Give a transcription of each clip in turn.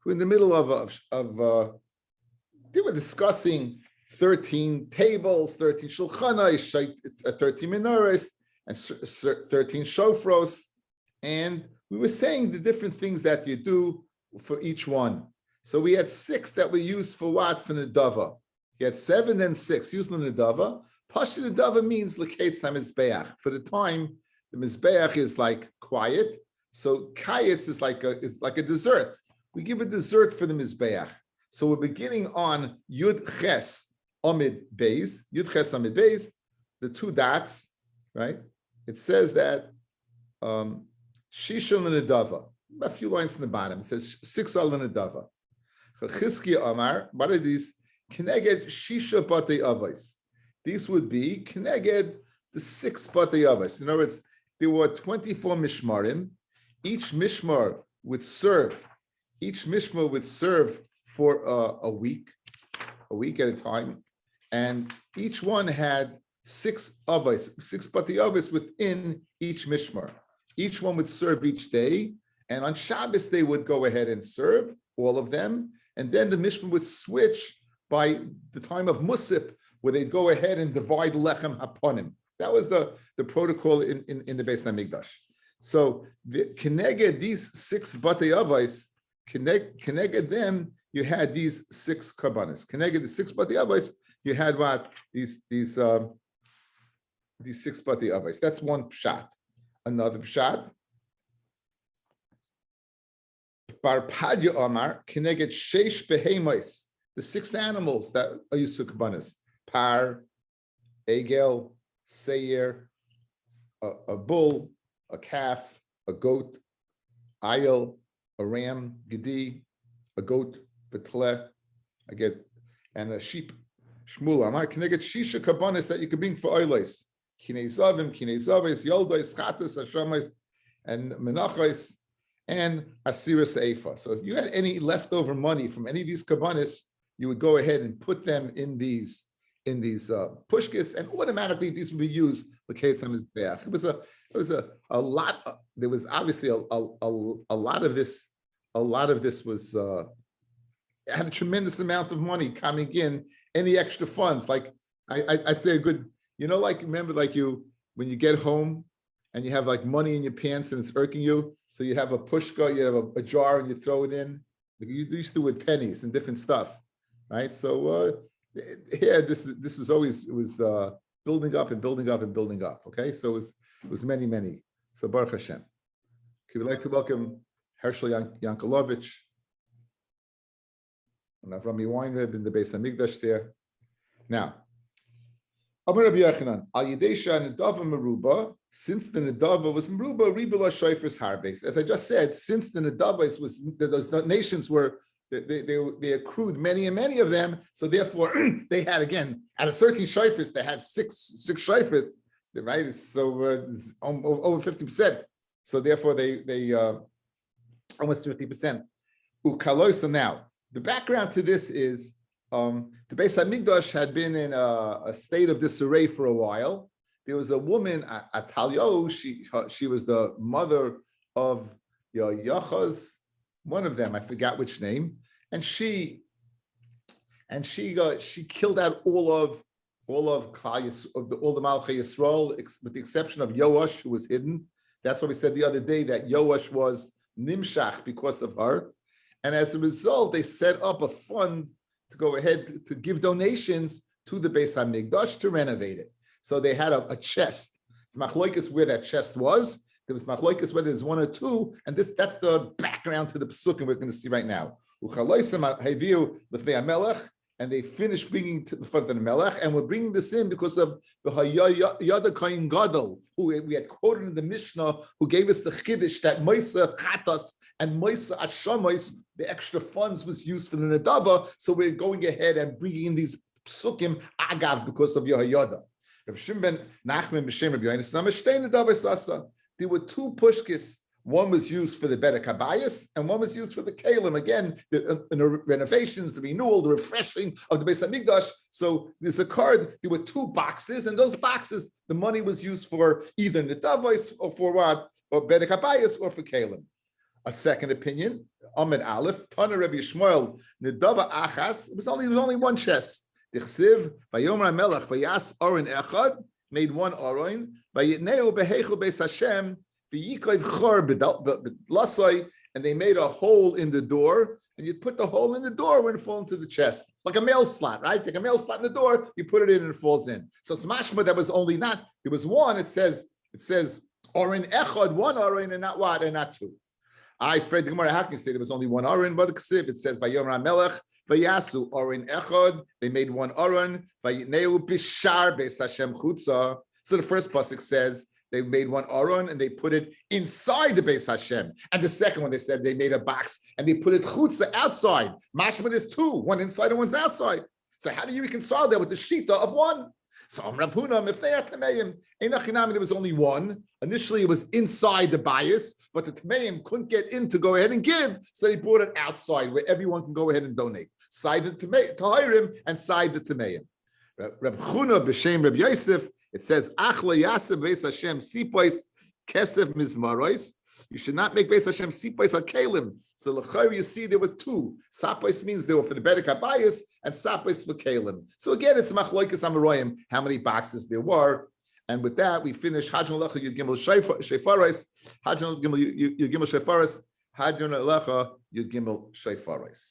We're in the middle of they were discussing 13 tables, 13 shulchanai, 13 menorahs, and 13 shofros, and we were saying the different things that you do for each one. So we had 6 that we used for what? For Nedava. You had 7 and 6 used for Nedava. Pasha Nedava means Leketz HaMizbeach. For the time, the Mizbeach is like quiet. So Kayetz is like a dessert. We give a dessert for the Mizbeach. So we're beginning on Yud Ches Amid Beis. Yud Ches Amid Beis, the 2 dots, right? It says that Shishon Nedava. A few lines in the bottom. It says 6 al Nedava. Chizkiya Amar, what are these? Keneged Shisha Batei Avos. These would be Keneged the 6 Batei Avos. In other words, there were 24 Mishmarim. Each Mishmar would serve for a week at a time. And each one had 6 Avos, 6 Batei Avos within each Mishmar. Each one would serve each day. And on Shabbos, they would go ahead and serve, all of them. And then the Mishmar would switch by the time of Musip, where they'd go ahead and divide Lechem Haponim. That was the protocol in the Beis HaMikdash. So Keneged these 6 Batei Avos, Keneged them, you had these 6 Karbanos. Keneged the 6 Batei Avos, you had what? These 6 Batei Avos. That's one pshat. Another pshat. Bar Padya Omar, Keneged Sheish Behemos, the 6 animals that are used to Karbanos. Par, Egel, Seir, a bull, a calf, a goat, ayil, a ram, gedi, a goat, betle, and a sheep. Shmuel Amar, Keneged Shisha Karbanos that you could bring for oilos. Kinei Zavim, Kinei Zavis, Yoldois, Chatas, Hashamais, and Menachos, and Asiris Eifa. So if you had any leftover money from any of these Karbanos, you would go ahead and put them in these pushkis, and automatically these would be used. It was a lot. There was obviously a lot of this. A lot of this was had a tremendous amount of money coming in. Any extra funds, like I'd say a good, like remember, like when you get home and you have like money in your pants and it's irking you, so you have a pushka, you have a jar, and you throw it in. Like you used to with pennies and different stuff, right? So this was always, it was building up and building up and building up. Okay, so it was many. So Baruch Hashem. Okay, we'd like to welcome Hershel Yankelovich and Avrami Weinreb in the Beis HaMikdash there. Now, Amar Rabbi Yochanan, Al Yidesha Nedava Meruba, since the Nedava was Meruba, Ribula Shoifers Harbes. As I just said, since the Nedavas was, those nations were, they accrued many and many of them, so therefore they had, again, out of 13 Shoifers, they had six Shoifers, right? It's over 50%. So therefore they almost 50%. Ukaloisa now. The background to this is the Beis HaMikdash had been in a state of disarray for a while. There was a woman, Atalyo, she was the mother of Yachaz, one of them, I forgot which name, and she killed out all of Klal all the Malchei Yisrael, with the exception of Yoash, who was hidden. That's why we said the other day that Yoash was Nimshach because of her. And as a result, they set up a fund to go ahead to give donations to the Beis HaMikdash to renovate it. So they had a chest. It's machloikis where that chest was. There was machloikis whether there's one or two, and that's the background to the psukim we're going to see right now. And they finished bringing to the funds of the Melech, and we're bringing this in because of the Yada Kohen Gadol, who we had quoted in the Mishnah, who gave us the Chiddush that Moisa Chatas and Moisa Ashamois, the extra funds was used for the Nedava, so we're going ahead and bringing in these psukim agav because of Yehoyada. There were 2 pushkis. One was used for the Bedek Habayis, and one was used for the Kalim. Again, the renovations, the renewal, the refreshing of the Beis HaMikdash. So there's a card. There were 2 boxes, and those boxes, the money was used for either Nedavos or for what, or Bedek Habayis or for Kalim. A second opinion, Amid Aleph, Tana Rabbi Shmuel, Nedava Achas, it was only one chest. Dichsiv, Vayomer HaMelech, Vayas Oren Echad, made one Oren, Vayitneu Behechel Beis Hashem, V'yikov Chor B'lasai, and they made a hole in the door, and you put the hole in the door when it falls into the chest, like a mail slot, right? Take a mail slot in the door, you put it in and it falls in. So it's mashma that was only not, it was one, it says, Oren Echad, one Oren, and not what, and not two. I afraid the Gemara, how can you say there was only one Oren? But the Ksiv, it says, Vayomer HaMelech, Vayasu Oren Echad, they made one Oren, Vayitneu Bishar Beis Hashem Chutza. So the first pasuk says, they made one Aron and they put it inside the Beis Hashem. And the second one, they said they made a box and they put it chutza outside. Mashman is two, one inside and one's outside. So how do you reconcile that with the shita of one? So Rav Huna, if they had tameim, there was only one. Initially, it was inside the bias, but the tameim couldn't get in to go ahead and give, so they brought it outside where everyone can go ahead and donate. Side the tahirim and side the tameim. Rav Huna b'shem Rav Yosef. It says, Achla Yasem Beis Hashem Sipois Kesef Mizmaros. You should not make Beis Hashem Sipois HaKelim. So l'chayr, you see there were two. Sapois means they were for the Bedek HaBayis and Sapois for Kelim. So again, it's Machloikas Amaroyim, how many boxes there were. And with that, we finish Hadron Alecha Yud Gimel Shefaros, Hadron Yud Gimel Shefaros, Hadron Alecha Yud Gimel Shefaros.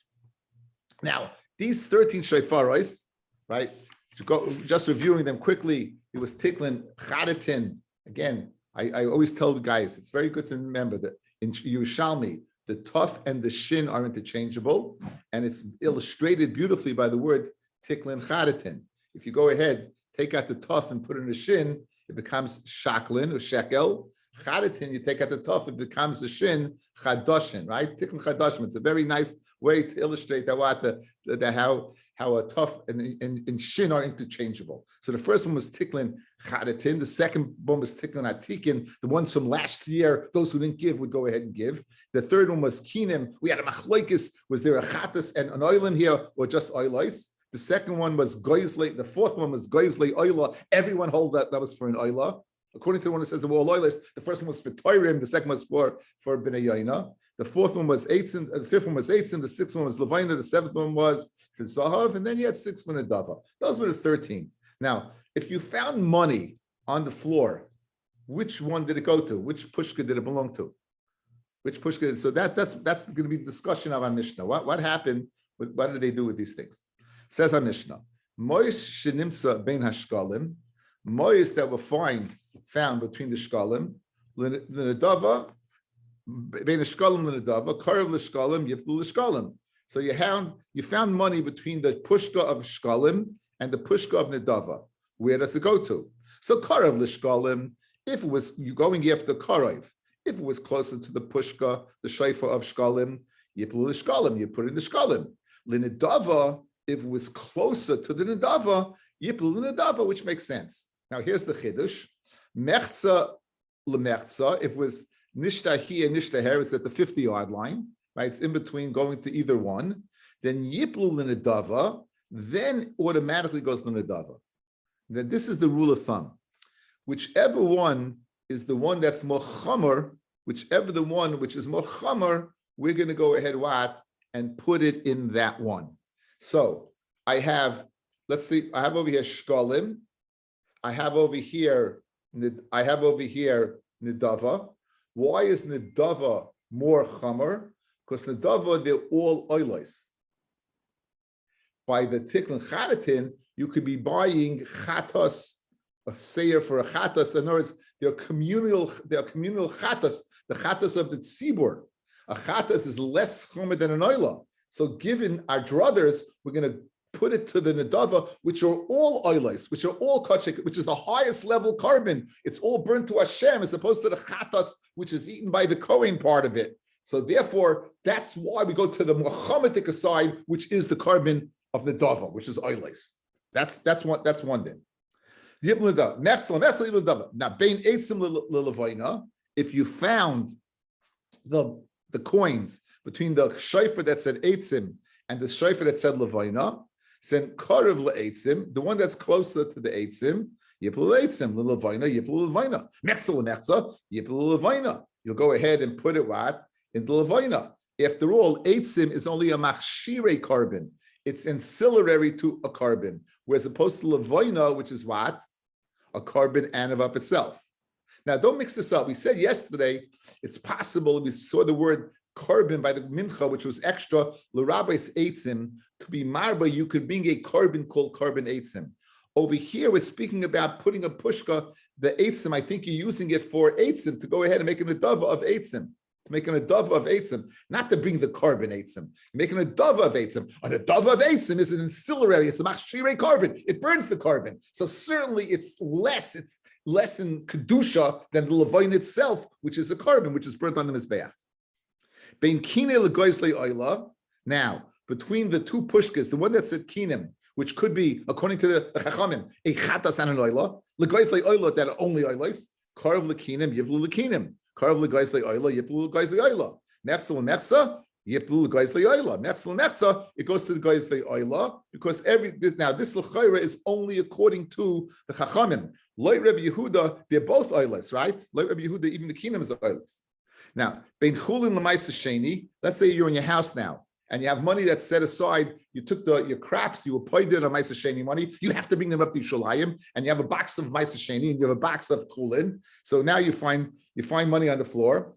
Now, these 13 Shefaros, right? To go, just reviewing them quickly, it was Tiklin, Chadatin. Again, I always tell the guys, it's very good to remember that in Yerushalmi, the Tuf and the Shin are interchangeable, and it's illustrated beautifully by the word Tiklin Chadatin. If you go ahead, take out the Tuf and put in a Shin, it becomes Shaklin or Shekel. Chadatin, you take out the Tuf, it becomes a Shin, Chadoshin, right? Tiklin Chadoshin. It's a very nice way to illustrate that how a Tuf and Shin are interchangeable. So the first one was Tiklin Chadatin. The second one was Tiklin Atikin. The ones from last year, those who didn't give would go ahead and give. The third one was Kinim. We had a Machloikis. Was there a Chatas and an Oilin here, or just Oilais? The second one was Goizle. The fourth one was Goizle Oila. Everyone hold that was for an Oila. According to the one that says the wall Oilais, the first one was for Toirim, the second was for Bnei Yaina. The fourth one was Eitzim, the fifth one was Eitzim, the sixth one was Levina, the seventh one was for Zahav, and then you had 6 for Nadava. Those were the 13. Now, if you found money on the floor, which one did it go to? Which pushka did it belong to? Which pushka? So that's going to be the discussion of our Mishnah. What happened? What did they do with these things? Says our Mishnah, Mois shenimtza bein hashkalim, Mois that were found between the shkalim, l'nedava, bein hashkalim l'nedava, karev l'shkalim, yiflu l'shkalim. So you found money between the pushka of shkalim and the pushka of nedava. Where does it go to? So karev l'shkalim, if it was you going after karev, if it was closer to the pushka, the shayfa of shkalim, yiflu l'shkalim, you put in the shkalim. L'nedava, if it was closer to the nedava, yiplu l'nedava, which makes sense. Now here's the chiddush: mechza l'mechza. If it was nishta here, nishta here, it's at the 50-yard line, right? It's in between going to either one. Then yiplu l'nedava, then automatically goes l'nedava. Then this is the rule of thumb: whichever one is the one that's more chamer, whichever the one which is more chamer, we're going to go ahead and put it in that one. So I have, let's see, I have over here shkalim, I have over here nidava. Why is nidava more chamer? Because nidava, they're all oilais. By the tiklin chadatin, you could be buying chatas, a seir for a chatas. In other words, they're communal chatas, the chatas of the tzibur. A chatas is less chamer than an oila. So given our druthers, we're going to put it to the nedava, which are all oilais, which are all kachik, which is the highest level carbon. It's all burnt to Hashem as opposed to the chatas, which is eaten by the Kohen part of it. So therefore, that's why we go to the Muhammadic side, which is the carbon of nedava, which is oilais. That's one thing. Now, bein eitzim lelevayna, if you found the coins between the shayfer that said eitzim and the shayfer that said levayna, send karev le'eitzim, the one that's closer to the eitzim, yiplu le'eitzim, levayna, yiplu levayna, nechza le'nechza, yiplu levayna. You'll go ahead and put it what? in the Levina. After all, Eitzim is only a machshire carbon. It's ancillary to a carbon, whereas opposed to Levina, which is what? A carbon and of itself. Now, don't mix this up. We said yesterday, it's possible, we saw the word carbon by the mincha, which was extra, l'rabbeis eitzim, to be marba, you could bring a carbon called carbon eitzim. Over here, we're speaking about putting a pushka, the eitzim, I think you're using it for eitzim, to go ahead and make an adava of eitzim. To make an adava of eitzim, not to bring the carbon eitzim. You're making an adava of eitzim. An adava of eitzim is an ancillary, it's a machshire carbon. It burns the carbon. So certainly it's less in kedusha than the levine itself, which is a carbon, which is burnt on the mizbeach. Bein kine legoizle oila. Now, between the two pushkas, the one that's at kinim, which could be, according to the chachamim, a chatas and an oila, legoizle oila that are only oilos, karv lekinim, yivlu lekinim. Karv legoizle oila, yivlu legoizle oila. Mechsa lemechsa, yivlu legoizle oila. Mechsa lemechsa, it goes to the goizle oila, because this l'chayra is only according to the chachamim. Like Rabbi Yehuda, they're both oilos, right? Like Rabbi Yehuda, even the kinim is oilos. Now, bein chulin l'maisa sheni. Let's say you're in your house now, and you have money that's set aside. You took your crops, you applied it on maisa sheni money. You have to bring them up to Yerushalayim, and you have a box of maisa sheni, and you have a box of chulin. So now you find money on the floor.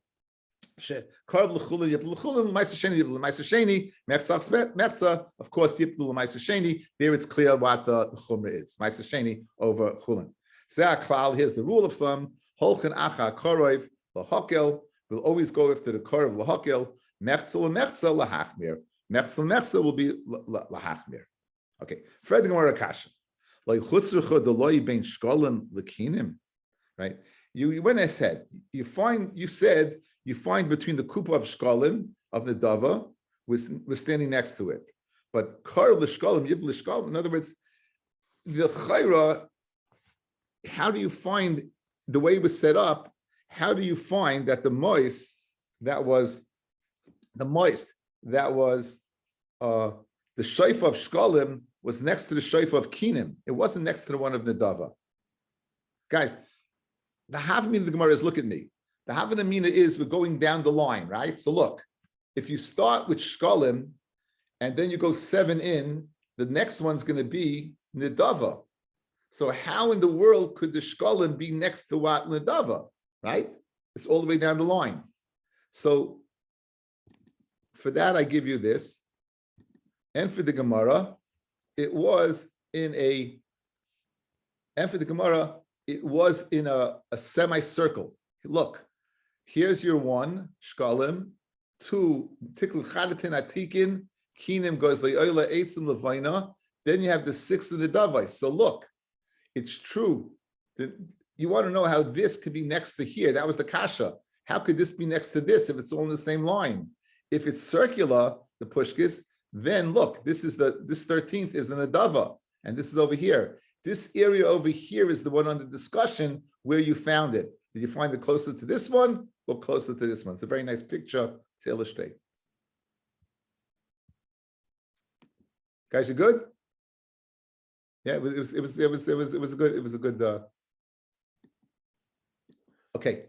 Of course, there it's clear what the chumrah is. Maisa sheni over chulin. Here's the rule of thumb: holchen acha koroiv lahakel. We'll always go after the car of lahakel. Mechzel and mechzel lahachmir. Mechzel and mechzel will be lahachmir. Okay. Fred Gemara Kasha. Like chutzrucha deloi bein shkolim lekinim. Right. You went ahead. You find between the kupa of shkolim of the dava was standing next to it. But car l'shkolim yib l'shkolim. In other words, the chayra. How do you find the way it was set up? How do you find that the moist that was the shayfa of shkolim was next to the shayfa of kinim? It wasn't next to the one of Nadava. Guys, the havamina of the Gemara is, look at me. The havamina is we're going down the line, right? So look, if you start with shkolim and then you go 7 in, the next one's going to be Nadava. So how in the world could the shkolim be next to what Nadava? Right? It's all the way down the line. So for that, I give you this. And for the Gemara, it was in a semicircle. Look, here's your 1, shkalim, 2, tikl chadatin atikin, kinim goes le'oila, 8 in levina. Then you have the 6 in the davai. So look, it's true that you want to know how this could be next to here. That was the kasha. How could this be next to this if it's all in the same line? If it's circular, the pushkis, then look, this 13th is an adava, and this is over here. This area over here is the one under discussion where you found it. Did you find it closer to this one or closer to this one? It's a very nice picture to illustrate. Guys, you good? Yeah, it was a good. Okay.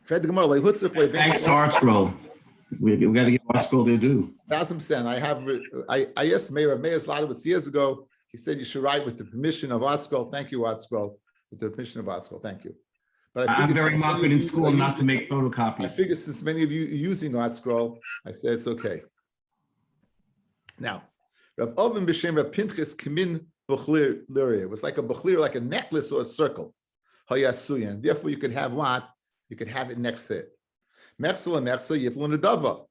Fred the Gemara. Thanks to Art Scroll. We got to get Art Scroll to do. 1,000%. I asked Meir Slotowitz years ago. He said you should write with the permission of Art Scroll. Thank you, Art Scroll. With the permission of Art Scroll. Thank you. But I'm very mocked in school not to make photocopies. I figured since many of you are using Art Scroll, I said it's okay. Now, Rav Oven b'shem Rav Pinchas Kamin B'chlir Liria. It was like a b'chlir, like a necklace or a circle. Hayasuyan. Therefore, you could have what? You could have it next to it. Mechza lemechza yiflu nedava.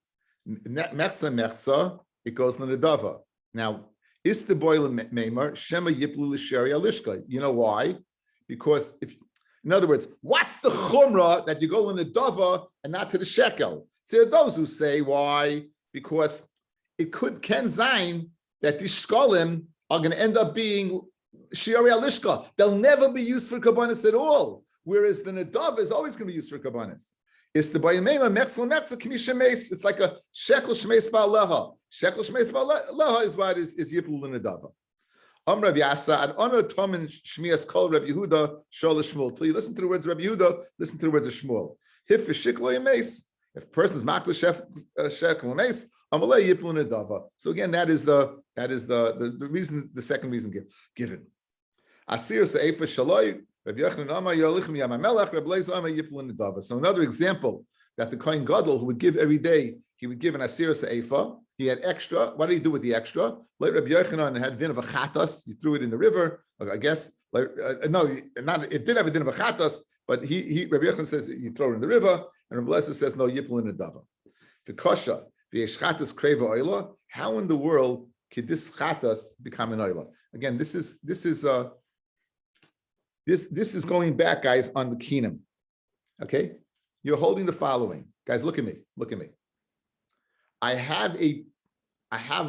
Mechza mechza, it goes to nedava. Now, is the boil meimer shema yiplu l'sheri alishka? You know why? Because in other words, what's the chumrah that you go in the dava and not to the shekel? So there are those who say why? Because it can zayin that these shkolim are going to end up being shiari alishka. They'll never be used for kabbanis at all. Whereas the nadav is always going to be used for kabbanis. It's the bayimema mechzel mechzel k'mi shemes. It's like a shekel shemes ba'aleha. Shekel shemes ba'aleha is what is yipul nadav. Rabbi Yasa ad ono tomin shmias kol Rabbi Yehuda shol Shmuel. Till you listen to the words of Rabbi Yehuda, listen to the words of Shmuel. Hif shiklo yemes. If a person's makla shekel mace, amalei yiplun adava. So again, that is the reason, the second reason given. Asir se'efa shaloi. So another example that the Kohen Gadol, who would give every day, he would give an asira se'efa. He had extra. What did he do with the extra? Like Rabbi Yochanan had din of a chatas. He threw it in the river. I guess. No, it did have a din of a chatas, but Rabbi Yochanan says you throw it in the river, and Rabbi Lezer says no, yipul in a dava. The kosha, the chatas kreva oila. How in the world could this chatas become an oila? Again, this is going back, guys, on the kingdom. Okay, you're holding the following, guys. Look at me. I have a. I'm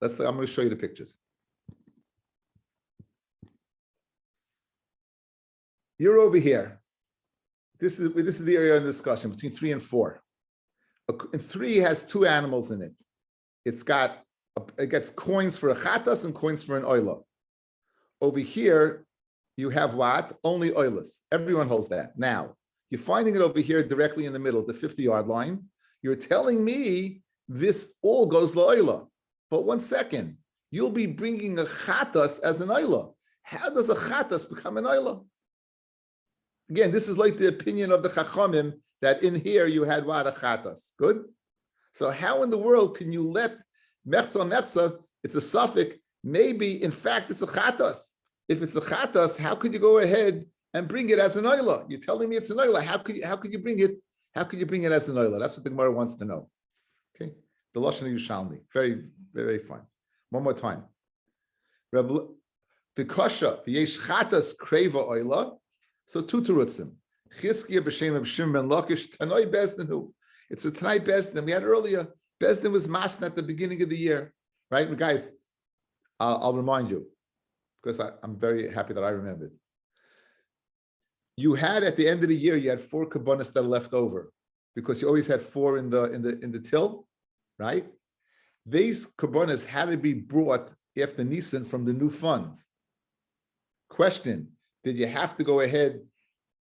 going to show you the pictures. You're over here. This is the area of discussion between 3 and 4. And 3 has 2 animals in it. It gets coins for a chatas and coins for an oila. Over here, you have what? Only oilas. Everyone holds that. Now, you're finding it over here directly in the middle, the 50-yard line. You're telling me this all goes la'oila. But 1 second, you'll be bringing a chatas as an oila. How does a chatas become an oila? Again, this is like the opinion of the chachamim that in here you had what? A chatas. Good? So how in the world can you let mechza, it's a suffix, maybe in fact it's a chatas. If it's a chatas, how could you go ahead and bring it as an oila? You're telling me it's an oila. How could you bring it? How could you bring it as an oila? That's what the Gemara wants to know. Okay, the lashon of Yerushalmi, very, very fine. One more time. V'kosha v'yesh chatas kreva oila. So 2 terutzim. Chizkiya b'shem of Shimon ben Lakish tanoi bezdin hu. It's a tanoi bezdin. We had earlier. Bezdin was masna at the beginning of the year, right? And guys, I'll remind you because I'm very happy that I remembered. You had at the end of the year, you had 4 kabbanas that are left over because you always had 4 in the till, right? These kabbanas had to be brought after Nisan from the new funds. Question: did you have to go ahead,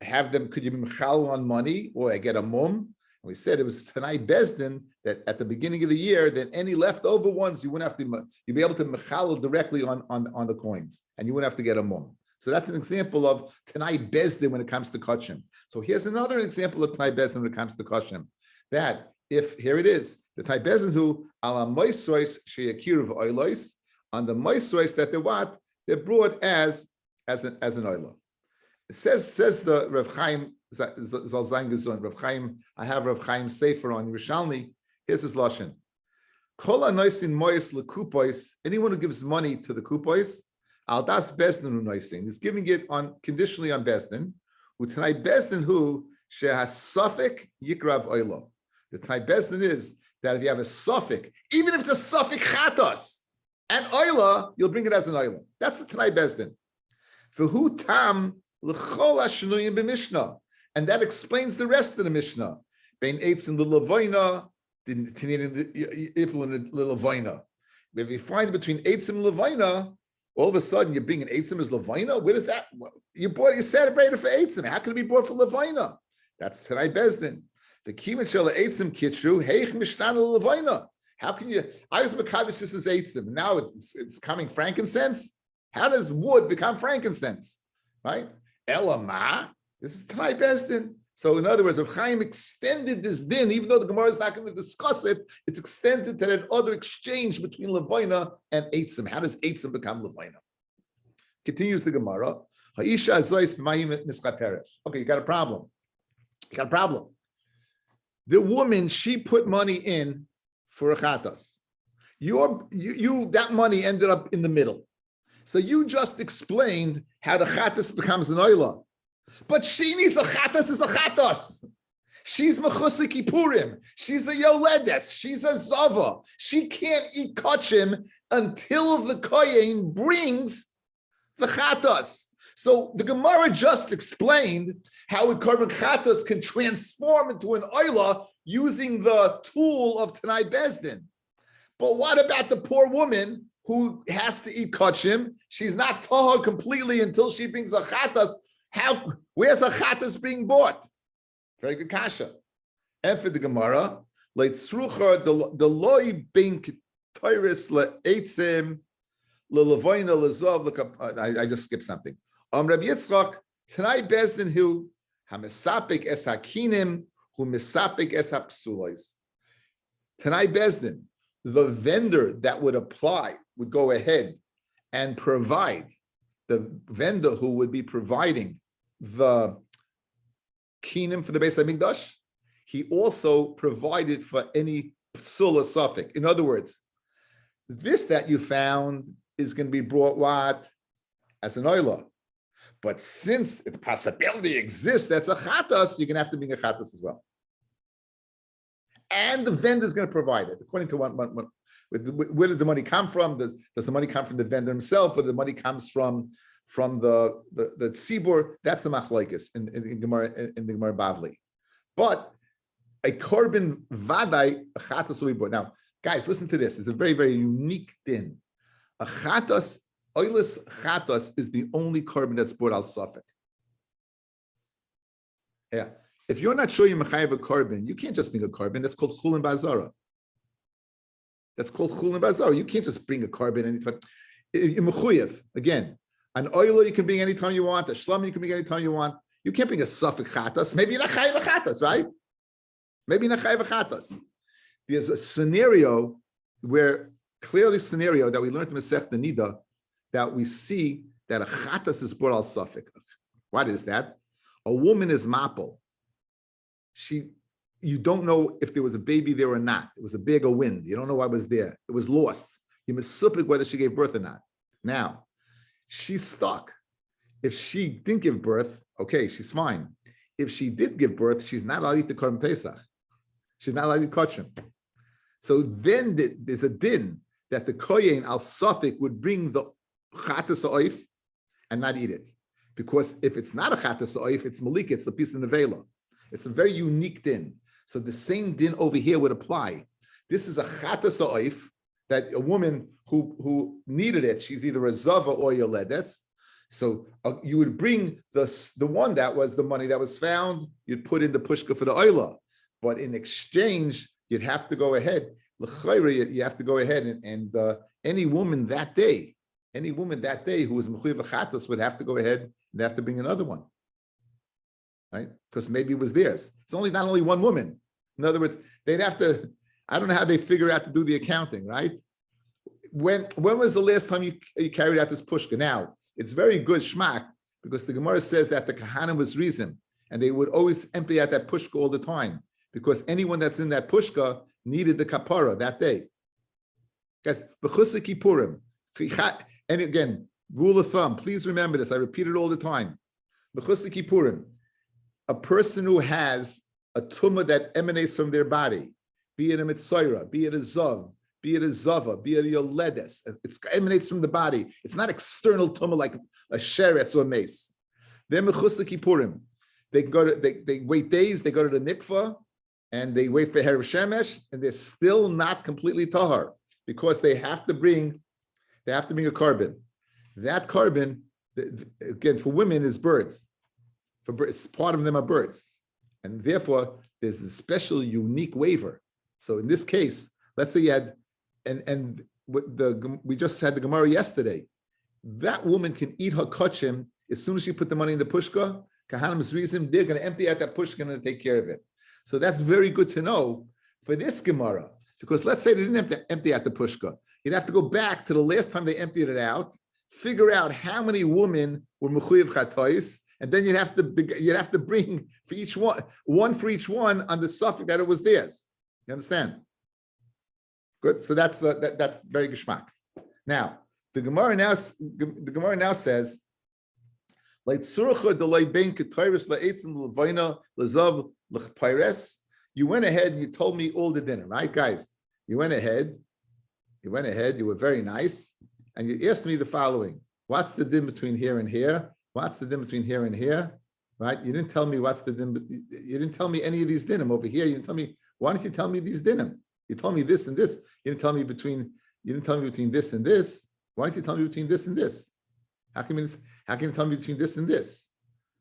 have them? Could you be mechal on money or get a mum? We said it was Tanai Bezdin that at the beginning of the year, that any leftover ones you wouldn't have to. You'd be able to mechal directly on the coins, and you wouldn't have to get a mum. So that's an example of Tanai Bezdin when it comes to kachim. So here's another example of Tanai Bezdin when it comes to kachim. That if here it is, the Tanai Bezdin who ala moisois sheyakiru v'oilois, on the moisois that they're brought as an oila. It says the Rav Chaim Zalzain Gezun. Rav Chaim, I have Rav Chaim Sefer on Yerushalmi. Here's his lashon. Kol anoisin mois lekupois. Anyone who gives money to the kupois, al das bezdin hu noisin. He's giving it on conditionally on bezdin. U'tanai bezdin hu shehas suffik yikrav oila. The tanai bezdin is that if you have a suffik, even if it's a suffik chatos and oila, you'll bring it as an oila. That's the tanai bezdin. V'hu tam l'chol ha'shnuyim b'mishnah. And that explains the rest of the Mishnah. Bein eitz in the levoina, ipul in the levoina. If you find between eitz and levoina, all of a sudden you bring an eitzim as levoina. Where does that? You celebrated for eitzim. How can it be bought for levoina? That's Tanai Bezdin. The kimin shel eitzim kitru heich mishtana levoina. How can you? I was makadosh this is eitzim. Now it's coming frankincense. How does wood become frankincense? Right? Elamah. This is Tanai Bezdin. So in other words, Rav Chaim extended this din, even though the Gemara is not going to discuss it, it's extended to that other exchange between Levaina and Eitzim. How does Eitzim become Levaina? Continues the Gemara. Okay, you got a problem. The woman, she put money in for a chatas. That money ended up in the middle. So you just explained how the chatas becomes an oila. But she needs a chatas as a chatas. She's mechusik kippurim. She's a yoledes. She's a zava. She can't eat kachim until the kohen brings the chatas. So the Gemara just explained how a korban chatas can transform into an oila using the tool of Tanai Bezdin. But what about the poor woman who has to eat kachim? She's not tahor completely until she brings a chatas. Where's a chatas being bought? Very good kasha. And for the Gemara, leitzrucha the loy bink tyrus le'etzim le'levoina le'zov. I just skipped something. Rabbi Yitzchak Tanai Bezdin who hamesapik es hakinim who mesapik es hapsulois. Tanai Bezdin, the vendor that would apply would go ahead and provide, the vendor who would be providing the kinim for the Beis HaMikdash, he also provided for any psula suffix. In other words, this that you found is going to be brought what? As an oila. But since the possibility exists that's a chatas, you're going to have to bring a chatas as well. And the vendor is going to provide it. According to where did the money come from? Does the money come from the vendor himself, or the money comes from the tzibur? That's the machlokes in the Gemara Bavli. But a korban vadai, a chatas will be brought. Now, guys, listen to this. It's a very, very unique din. A chatas, oilis chatas, is the only korban that's brought al safek. Yeah. If you're not sure you're mechayev a korban, you can't just bring a korban. That's called chulin bazara. That's called chulin bazara. You can't just bring a korban anytime. You're mechayev. Again, an oila you can bring anytime you want. A shlam you can bring anytime you want. You can't bring a safek chatas. Maybe you're not chayev a chatas, right? Maybe you're not chayev a chatas. There's a scenario where clearly scenario that we learned in Masech Nida that we see that a chatas is brought al safek. What is that? A woman is mapel. You don't know if there was a baby there or not. It was a big wind. You don't know what was there. It was lost. You misupik whether she gave birth or not. Now, she's stuck. If she didn't give birth, okay, she's fine. If she did give birth, she's not allowed to eat the Korban Pesach. She's not allowed to eat kachrim. So then there's a din that the kohen al safik would bring the chatas oif and not eat it. Because if it's not a chatas oif, it's malika, it's a piece of nevela. It's a very unique din. So the same din over here would apply. This is a chatas oif, that a woman who needed it, she's either a zava or yoledes. So you would bring the one that was the money that was found, you'd put in the pushka for the oila. But in exchange, you'd have to go ahead. You have to go ahead and any woman that day who was mechuyev chatas would have to go ahead and have to bring another one. Right? Because maybe it was theirs. It's not only one woman. In other words, they'd have to, I don't know how they figure out to do the accounting, right? When was the last time you carried out this pushka? Now, it's very good shmak, because the Gemara says that the kahana was reason, and they would always empty out that pushka all the time, because anyone that's in that pushka needed the kapara that day. Guys, b'chusa kippurim. And again, rule of thumb, please remember this, I repeat it all the time. B'chusa kippurim. A person who has a tumah that emanates from their body, be it a mitzayra, be it a zav, be it a zava, be it a yoledes, it emanates from the body. It's not external tumah like a sheretz or a mace. They're mechusa kippurim. They can go to they wait days. They go to the mikvah and they wait for Erev Shemesh, and they're still not completely tahar because they have to bring a korban. That korban, again, for women is birds. For birds, part of them are birds, and therefore there's a special, unique waiver. So in this case, let's say you had, we just had the Gemara yesterday. That woman can eat her kachim as soon as she put the money in the pushka. Kahanim's reason, they're going to empty out that pushka and take care of it. So that's very good to know for this Gemara, because let's say they didn't have to empty out the pushka. You'd have to go back to the last time they emptied it out, figure out how many women were mechuyev chatois, and then you'd have to bring for each one for each one on the suffix that it was theirs. You understand? Good. So that's very geschmack. Now the Gemara now says, you went ahead and you told me all the dinner, right, guys? You went ahead, you were very nice, and you asked me the following: what's the din between here and here? What's the din between here and here? Right? You didn't tell me what's the din. You didn't tell me any of these dinim over here. You didn't tell me. Why didn't you tell me these dinim? You told me this and this. You didn't tell me between this and this. Why didn't you tell me between this and this? How can you tell me between this and this?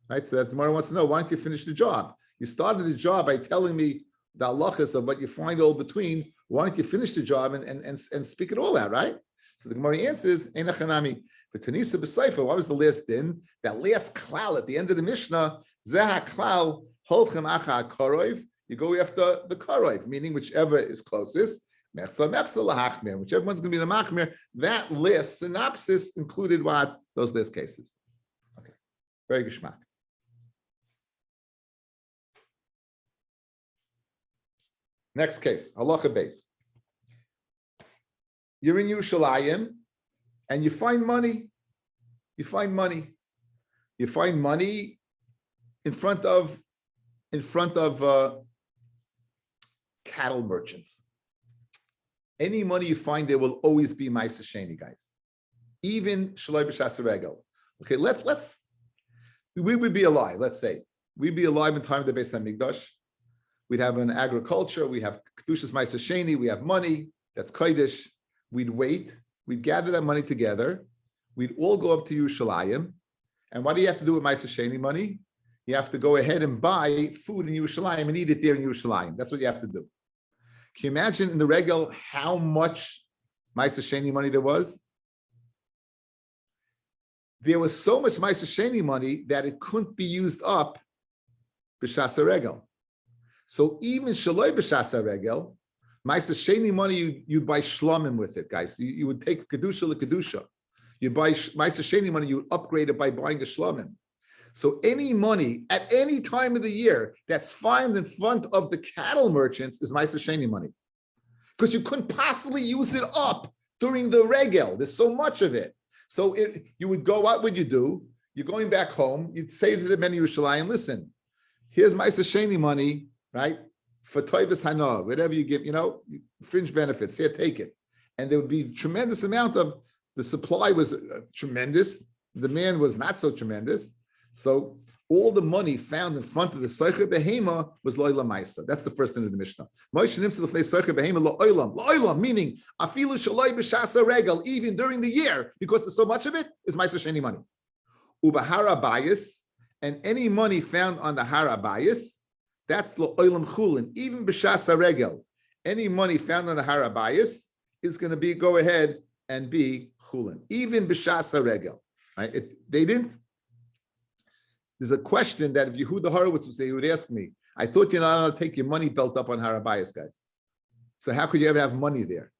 Right? So that tomorrow wants to know, why don't you finish the job? You started the job by telling me the halachas of what you find all between. Why don't you finish the job and speak it all out, right? So the Gemara answers, Ein achanami. For Tanisa b'Seifa, what was the last din? That last klal at the end of the Mishnah, Zeh klal holchem acha koroiv. You go after the koroiv, meaning whichever is closest. Whichever one's going to be the machmir. That list synopsis included what? Those list cases. Okay, very geschmack. Next case, halacha beis. You're in Yerushalayim and you find money. You find money. You find money in front of cattle merchants. Any money you find there will always be Ma'aser Sheni, guys. Even Shaloi B'Shas Regel. Okay, we would be alive, let's say. We'd be alive in time of the Beis HaMikdash. We'd have an agriculture, we have Kedushas Ma'aser Sheni, we have money, that's Kodesh. We'd wait, we'd gather that money together, we'd all go up to Yerushalayim. And what do you have to do with Ma'aser Sheni money? You have to go ahead and buy food in Yerushalayim and eat it there in Yerushalayim. That's what you have to do. Can you imagine in the regel how much Ma'aser Sheni money there was? There was so much Ma'aser Sheni money that it couldn't be used up b'shas regel. So even Shaloi b'shas regel, Ma'aser Sheni money, you'd buy shlomim with it, guys. You would take kedusha l'kedusha. You buy Ma'aser Sheni money, you would upgrade it by buying a shlomim. So any money at any time of the year that's found in front of the cattle merchants is Ma'aser Sheni money. Because you couldn't possibly use it up during the regel. There's so much of it. So you would go, what would you do? You're going back home, you'd say to the men of Yerushalayim, listen, here's Ma'aser Sheni money, right? For Toivus Hana, whatever you give, fringe benefits, here, take it. And there would be tremendous amount of, the supply was tremendous, the demand was not so tremendous. So all the money found in front of the Seicher Behema was Lo'ila Maisa. That's the first thing of the Mishnah. Meaning, Afilu Shaloi B'Shasa Regel, even during the year, because there's so much of it, is Ma'aser Sheni money. Ubahara Bayis, and any money found on the Hara Bayis, that's Lo'olam Chulin. Even B'Shasa Regel, any money found on the Hara Bayis is going to be, go ahead and be Chulin. Even B'Shasa Regel. Right? They didn't. There's a question that if Yehuda Horowitz would say, he would ask me, I thought you're not allowed to take your money belt up on Harabayas, guys. So how could you ever have money there?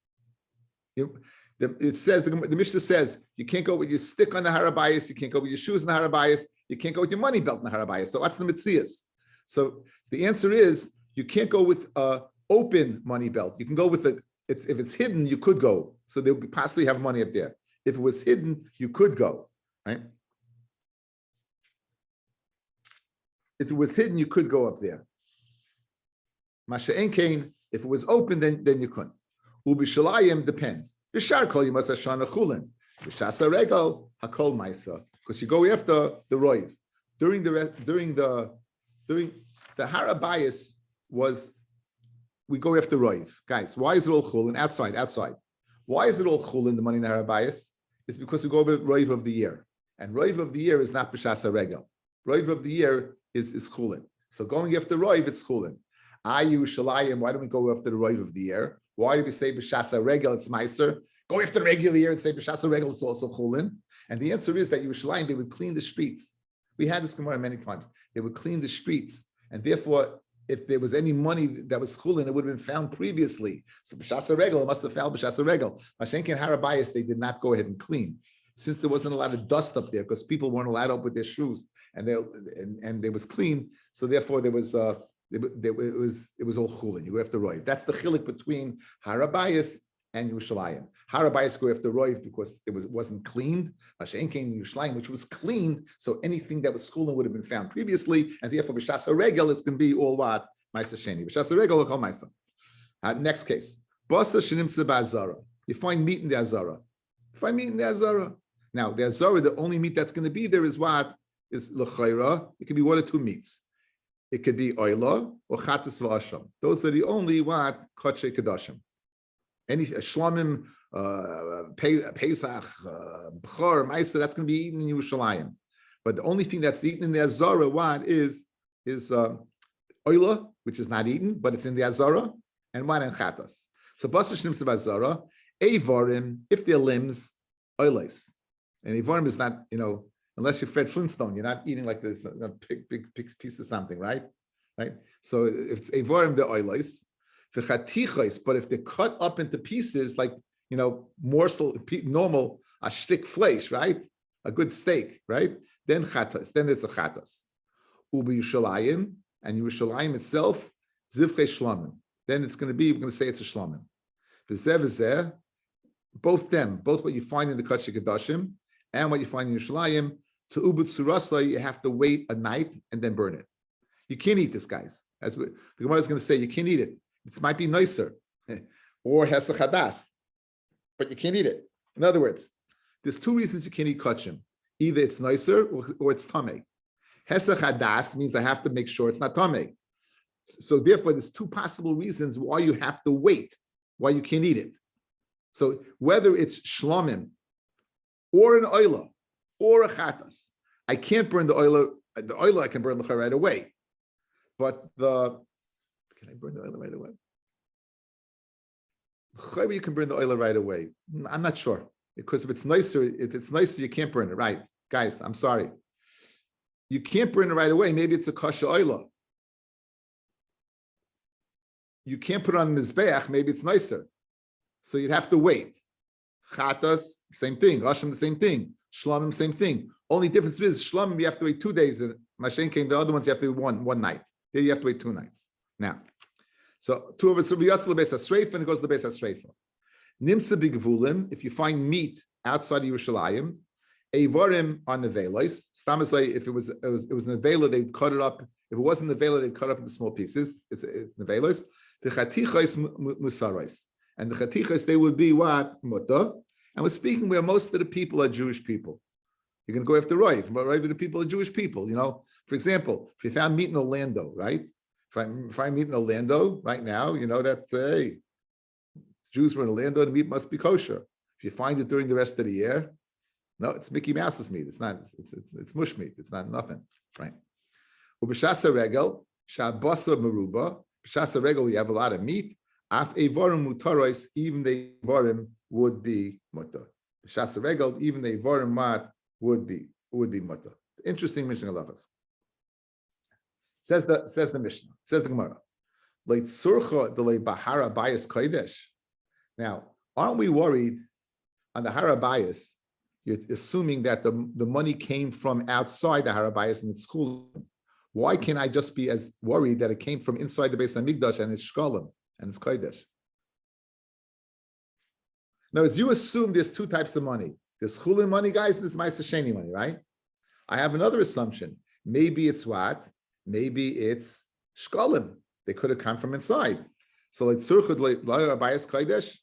It says, the Mishnah says, you can't go with your stick on the Harabayas, you can't go with your shoes on the Harabayas, you can't go with your money belt on the Harabayas. So what's the Mitzias? So the answer is, you can't go with an open money belt. You can go with if it's hidden, you could go. So they'll possibly have money up there. If it was hidden, you could go, right? If it was hidden, you could go up there. Masha Enkain, if it was open, then you couldn't. Ubishalayim depends. Bishar kol yimas hashana chulin. Bishasa regal hakol ma'isa. Because you go after the roiv. During the harabayas was, we go after roiv. Guys, why is it all chulin? Outside. Why is it all chulin, the money in the harabayas? It's because we go over roiv of the year. And roiv of the year is not b'shasa regal. Roiv of the year is chulin. So going after roiv, it's chulin. Ayu shalayim, why don't we go after the roiv of the year? Why do we say b'shasa regel, it's meiser? Go after the regular year and say b'shasa regel, it's also chulin. And the answer is that Yerushalayim, they would clean the streets. We had this Gemara many times. They would clean the streets. And therefore, if there was any money that was chulin, it would have been found previously. So b'shasa regel, it must have found b'shasa regel. Mashenkin harabayas, they did not go ahead and clean. Since there wasn't a lot of dust up there, because people weren't allowed up with their shoes, and they was clean, so therefore it was all chulin. You go after roiv. That's the chilik between harabayas and Yerushalayim. Harabayas go after roiv because it wasn't cleaned. Mashenkein Yerushalayim, which was cleaned, so anything that was chulin would have been found previously, and therefore b'shasa regel is going to be all what ma'aser sheni. B'shasa regel will call ma'aser. Next case, basa shenimtza ba'azara. You find meat in the azara. Find meat in the azara. Now, the azara, the only meat that's going to be there is what? Is l'chayra. It could be one or two meats. It could be oila or chatas v'asham. Those are the only what? Kodshe kadashim. Any shlamim, pesach, b'chor, ma'isa, that's going to be eaten in Yerushalayim. But the only thing that's eaten in the azara, what is oila, which is not eaten, but it's in the azara, and one in chatas. So basar shnimtza b'azara, evarim, if they're limbs, oilais. And evarim is not, unless you're Fred Flintstone, you're not eating like this, a big piece of something, right? Right. So if it's evarim, they're oilais. But if they're cut up into pieces, like morsel, normal, a shtick flesh, right? A good steak, right? Then chatas, then it's a chatas. Ubi Yushalayim, and Yerushalayim itself, zivche shlamim. Then it's going to be, we're going to say it's a shlamim. Both what you find in the Kachik Kedashim and what you find in Yerushalayim, to ubut surasa, you have to wait a night and then burn it. You can't eat this, guys. As the Gemara is going to say, you can't eat it. It might be nicer or hesach hadas, but you can't eat it. In other words, there's two reasons you can't eat kachim. Either it's nicer or it's tamei. Hesach hadas means I have to make sure it's not tamei. So therefore, there's two possible reasons why you have to wait, why you can't eat it. So whether it's shlamim or an oila or a chatas, I can't burn the oila. The oila I can burn right away, but can I burn the oil right away? You can burn the oil right away. I'm not sure, because if it's nicer, you can't burn it. Right, guys, I'm sorry. You can't burn it right away. Maybe it's a kasha oil. You can't put it on mizbeach. Maybe it's nicer, so you'd have to wait. Chatas, same thing. Rashim, the same thing. Shlamim, same thing. Only difference is shlamim you have to wait 2 days. Mashen came. The other ones you have to wait one night. Here you have to wait 2 nights. Now, so two of it. So biyatz lebeis hasreifa, and it goes to lebeis hasreifa. Nimsa b'gevulim. If you find meat outside of Yerushalayim, evarim on the velos. Stamazay, if it was an nevela, they'd cut it up. If it wasn't nevela, they'd cut it up into small pieces. It's nevelos. The chatichos musaros, and the chatichos they would be what muta. And we're speaking where most of the people are Jewish people. You can go after Roiv. Roiv, the people are Jewish people. For example, if you found meat in Orlando, right? If I meet in Orlando right now, that Jews were in Orlando, the meat must be kosher. If you find it during the rest of the year, no, it's Mickey Mouse's meat. It's not. It's mush meat. It's not nothing, right? Ubishasa regel shabasa meruba. B'shasa regel, you have a lot of meat. Af evarim mutaros, even the evarim would be mutar. B'shasa regel, even the evarim mat would be mutar. Interesting Mishnah Lavas. Says the Mishnah, says the Gemara. Now, aren't we worried on the harabayas? You're assuming that the money came from outside the harabayas and it's school. Why can't I just be as worried that it came from inside the Beis Hamikdash and it's shkalim and it's kodesh? Now, as you assume there's 2 types of money. There's chulin money, guys, and there's ma'aser sheni money, right? I have another assumption. Maybe it's what? Maybe it's shkalim. They could have come from inside. So like tzurchud la'abayas kodesh,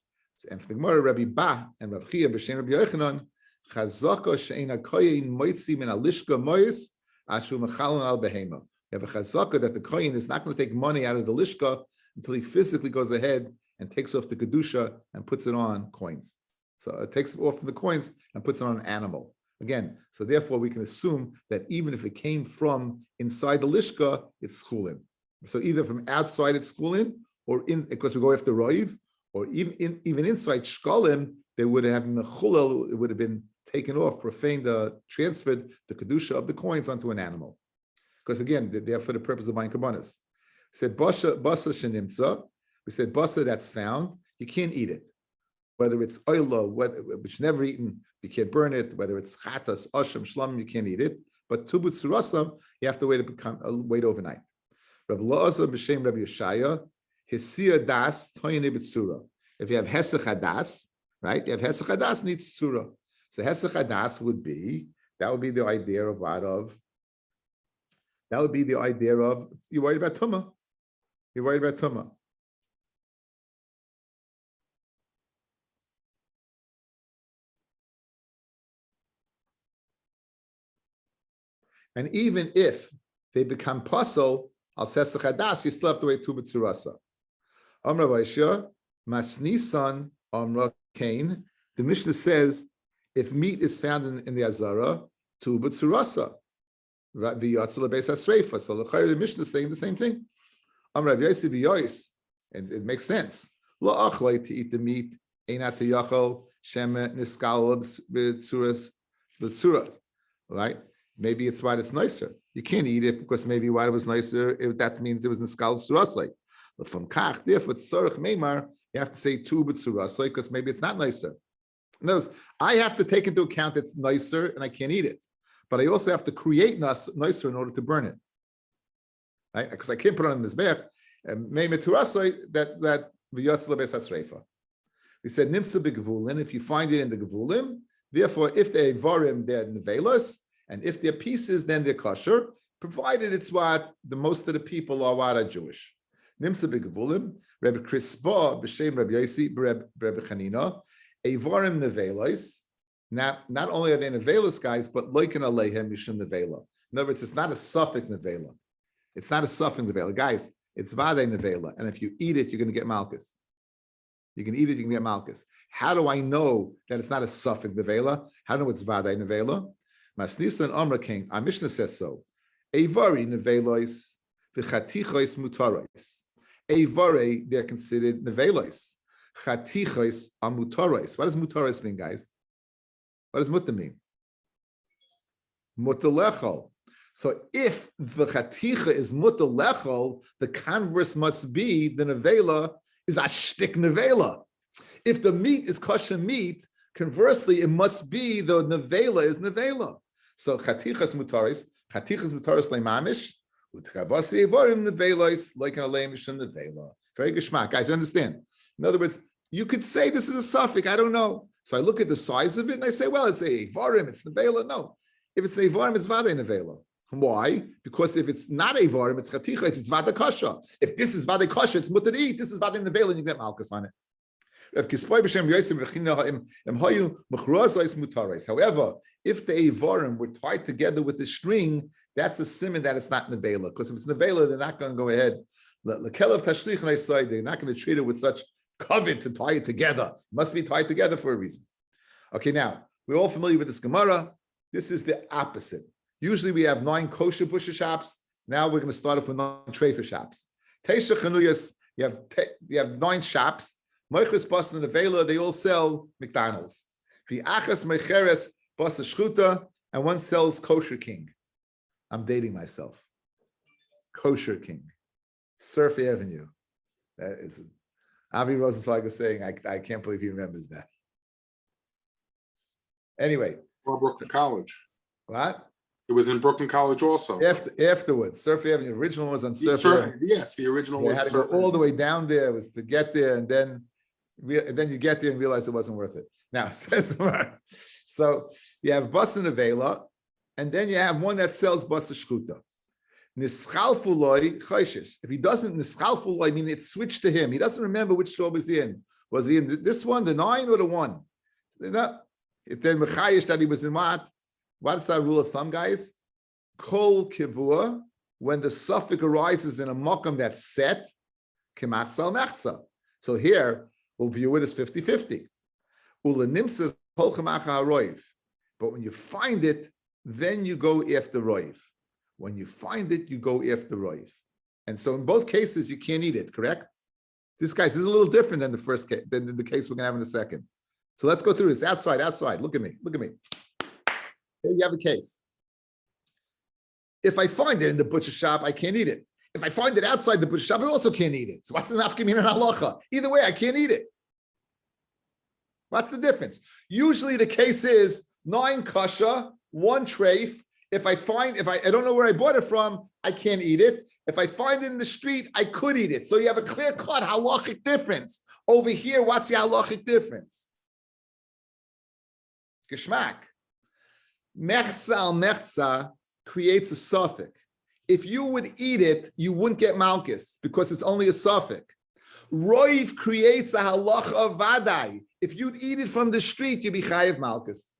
and for the Gemara, Rabbi Ba and Rabbi Chia b'shem Rabbi Yochanan, chazaka she'ena koyin moitzi min alishka mois ashu mechalon al behema. You have a chazaka that the koyin is not going to take money out of the lishka until he physically goes ahead and takes off the kedusha and puts it on coins. So it takes it off from the coins and puts it on an animal. Again, so therefore we can assume that even if it came from inside the lishka, it's schulin. So either from outside it's schulin, or in, because we go after roiv, or even inside shkalim, they would have mechulel, it would have been taken off, profaned, transferred the kedusha of the coins onto an animal. Because again, they're for the purpose of buying kabbanas. We said basa shenimtza. We said basa that's found, you can't eat it. Whether it's oila, which never eaten, you can't burn it. Whether it's chatas, asham, shlamim, you can't eat it. But tubut surasam, you have to wait overnight. Rabbi Loazar b'shem Rabbi Yeshaya, hisia das toyene b'tzura. If you have hesach hadas, right? You have hesach hadas needs tzura. So hesach hadas would be the idea of what of. That would be the idea of you're worried about tumah. You're worried about tumah. And even if they become puzzle, al sesach hadas, you still have to wait tu b'tzurasa. Amra Vaishya, masnisan amra kain. The Mishnah says if meat is found in the azara, tu b'tzurasa. The yatzal beis hasreifa. So the Mishnah is saying the same thing. Rabbi Yosef Yois, and it makes sense. Lo achloi to eat the meat, einat yachol shema niskal b'tzuras, right? Maybe it's why it's nicer. You can't eat it because maybe why it was nicer. If that means it was niskal b'tzurasai. But from kach, therefore tzorich meimar, you have to say tu b'tzurasai because maybe it's not nicer. In other words, I have to take into account it's nicer and I can't eat it, but I also have to create nicer in order to burn it, right? Because I can't put it on the mizbech. That v'yotz lebes hasreifa. We said nimsa b'gevulin. If you find it in the gevulim, therefore, if they're varim, they're nevelos, and if they're pieces, then they're kosher. Provided it's what the most of the people are Jewish. Nimsa b'gevulim. Rabbi Crispa b'shem Rabbi Yosi Rabbi Chanina. Evarim nevelos. Not only are they nevelos guys, but loikin aleihem mishum nevela. In other words, it's not a suffix nevela. It's not a suffix nevela, guys. It's vade nevela, and if you eat it, you're going to get malchus. You can eat it, you can get malchus. How do I know that it's not a suffix nevela? How do I know it's vade nevela? Masnisa and Omra King, our Mishnah says so. Evari nevelos v'chatichos mutaros. Evari, they're considered nevelos. Chatichos are mutaros. What does mutaros mean, guys? What does muta mean? Muta lechol. So if the chaticha is muta lechol, the converse must be the nevela is a shtik nevela. If the meat is kosher meat, conversely, it must be the nevela is nevela. So chatichas mutaris leimamish, utkavasi evarim nevelos like an aleimish nevela. Very geschmack, guys. You understand? In other words, you could say this is a suffix. I don't know. So I look at the size of it and I say, well, it's a evarim, it's nevela. No, if it's an evarim, it's vade nevela. Why? Because if it's not a varim, it's chaticha, it's vada kasha. If this is vada kasha, it's mutter to eat. This is vada nevela, and you get malchus on it. However, if the avarim were tied together with a string, that's a simon that it's not nevela. Because if it's nevela, they're not going to go ahead. They're not going to treat it with such covet to tie it together. It must be tied together for a reason. Okay, now we're all familiar with this Gemara. This is the opposite. Usually we have 9 kosher butcher shops. Now we're going to start off with 9 treifa shops. Teisha chanuyas, you have 9 shops. Moichus Bas and Nevela, they all sell McDonald's. Achas Mecheres Bas Shchuta, and one sells Kosher King. I'm dating myself. Kosher King. Surf Avenue. That is Avi Rosenzweig was saying, I can't believe he remembers that. Anyway. Or Brooklyn College. What? It was in Brooklyn College also. Afterwards, Surf Avenue. The original was on Surf Avenue. Yes, the original was. You had to go all the way down there. It was to get there, and then you get there and realize it wasn't worth it. Now, so you have Bas and Nevela, and then you have one that sells Bas Shchuta. Nischalfuloi chayshes. If he doesn't nischalfuloi, I mean it switched to him. He doesn't remember which job was he in. Was he in this one, the 9, or the 1? Then mechayish that he was in what? What's our rule of thumb, guys? Kol kivua, when the suffix arises in a makam that's set, kematzal mechza. So here, we'll view it as 50-50. Ulanimsa kol chemacha haroiv. But when you find it, then you go after roiv. When you find it, you go after roiv. And so in both cases, you can't eat it, correct? This is a little different than the first case, than the case we're going to have in a second. So let's go through this. Outside. Look at me. Here you have a case. If I find it in the butcher shop, I can't eat it. If I find it outside the butcher shop, I also can't eat it. So what's the nafka min halacha? Either way, I can't eat it. What's the difference? Usually the case is 9 kasha, 1 treif. If I don't know where I bought it from, I can't eat it. If I find it in the street, I could eat it. So you have a clear-cut halachic difference. Over here, what's the halachic difference? Geschmack. Mechza al mechza creates a suffix. If you would eat it, you wouldn't get malchus because it's only a suffix. Roiv creates a halacha of vadai. If you'd eat it from the street, you'd be chayiv malchus.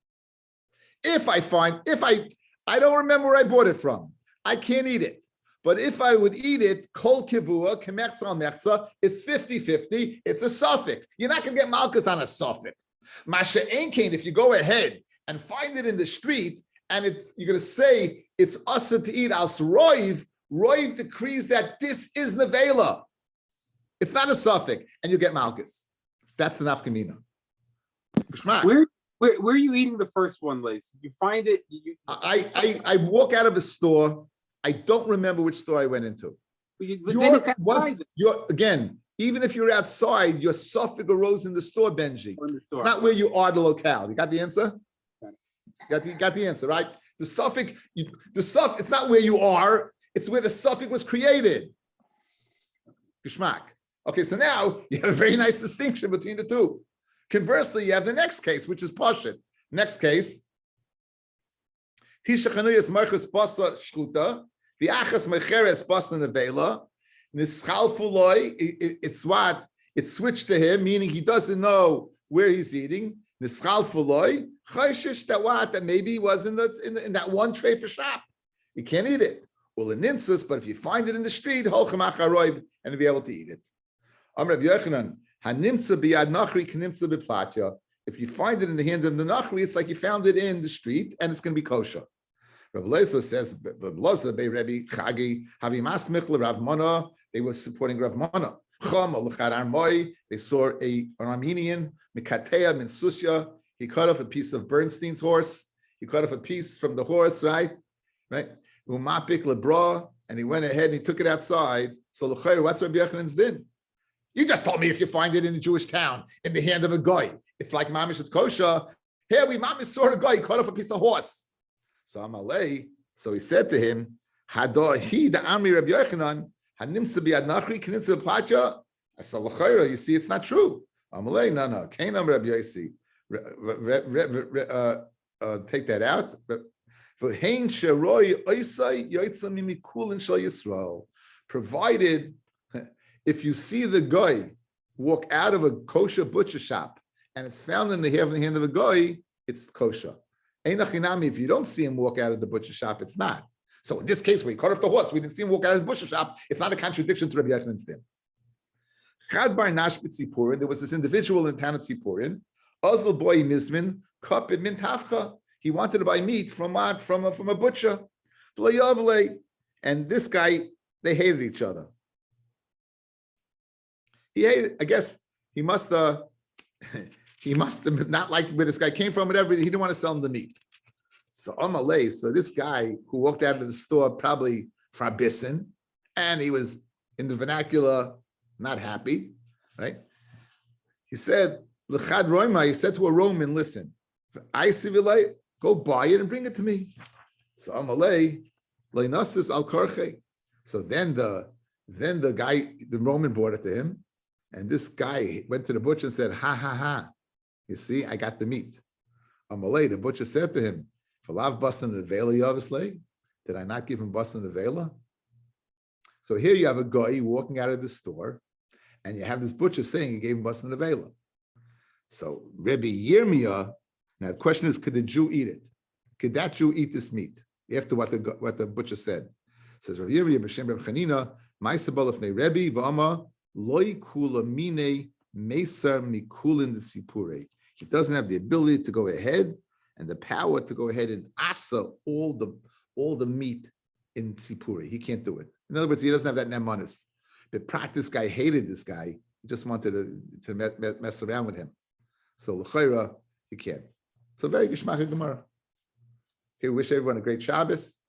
I don't remember where I bought it from. I can't eat it. But if I would eat it, kol kivua, kemechza al mechza, it's 50-50. It's a suffix. You're not going to get malchus on a suffix. Masha Einkein, if you go ahead and find it in the street, and you're going to say it's asa to eat al roiv. Roiv decrees that this is nevela. It's not a suffix, and you get malchus. That's the nafkamina. Where are you eating the first one, Lace? You find it. I walk out of a store. I don't remember which store I went into. But then it's outside. Again, even if you're outside, your suffix arose in the store, Benji. Or in the store. It's not where you are, the locale. You got the answer? Got the answer, right? The suffix, it's not where you are, it's where the suffix was created. Geschmack. Okay, so now you have a very nice distinction between the two. Conversely, you have the next case, which is Pashit. Next case. It's what? It switched to him, meaning he doesn't know where he's eating. That maybe he was in that one tray for shop. You can't eat it. Well, in Nimsus, but if you find it in the street, and be able to eat it. If you find it in the hand of the Nachri, it's like you found it in the street, and it's going to be kosher. Rabbi Lezo says, they were supporting Rav Mana. They saw an Armenian, Mikateya min Susya. He cut off a piece of Bernstein's horse. He cut off a piece from the horse, right? Umapik lebra, and he went ahead and he took it outside. So what's Rabbi Yochanan's din? You just told me if you find it in a Jewish town in the hand of a guy, it's like mamish, it's kosher. Here we mamish saw a guy cut off a piece of horse. So Amalei, so he said to him, Hadahi the Amri Rabbi Yochanan, Hanimsa biad nachri kinitza placha. I said, you see, it's not true. Amalei, no. Kainam Rabbi Yosi. Take that out. Provided if you see the guy walk out of a kosher butcher shop and it's found in the hand of a guy, it's kosher. If you don't see him walk out of the butcher shop, it's not. So in this case, where he cut off the horse, we didn't see him walk out of the butcher shop, it's not a contradiction to Rabbi Yochanan's din. There was this individual in town at Tzipurin, Ozl boy Mizmin, Kapid min tafcha. He wanted to buy meat from a butcher. And this guy, they hated each other. I guess he must have not liked where this guy came from, whatever. He didn't want to sell him the meat. So Amalei, so this guy who walked out of the store probably farbissen, and he was in the vernacular not happy, right? He said, L'chad Roima, he said to a Roman, listen, I civilite, go buy it and bring it to me. So Amalei, Leinasis al Karche. So then the guy, the Roman brought it to him, and this guy went to the butcher and said, ha, you see, I got the meat. Amalei, the butcher said to him, Falav Bastan the Vela, obviously. Did I not give him Bastan the Vela? So here you have a guy walking out of the store, and you have this butcher saying he gave him Bastan the Vela. So Rabbi Yirmiyah, now the question is, could the Jew eat it? Could that Jew eat this meat? After what the butcher said. Says Rabbi Yirmiyah, B'Shem Reb Chanina, Ma'aseh Lefnei Rebbe, V'ama, Loi Kula Mine, Meisar Mikulin Tzipurei. He doesn't have the ability to go ahead and the power to go ahead and asa all the meat in Tzipurei. He can't do it. In other words, he doesn't have that nemanis. But this guy hated this guy. He just wanted to mess around with him. So l'chayra, he can't. So very geshmach Gemara. Okay, we wish everyone a great Shabbos.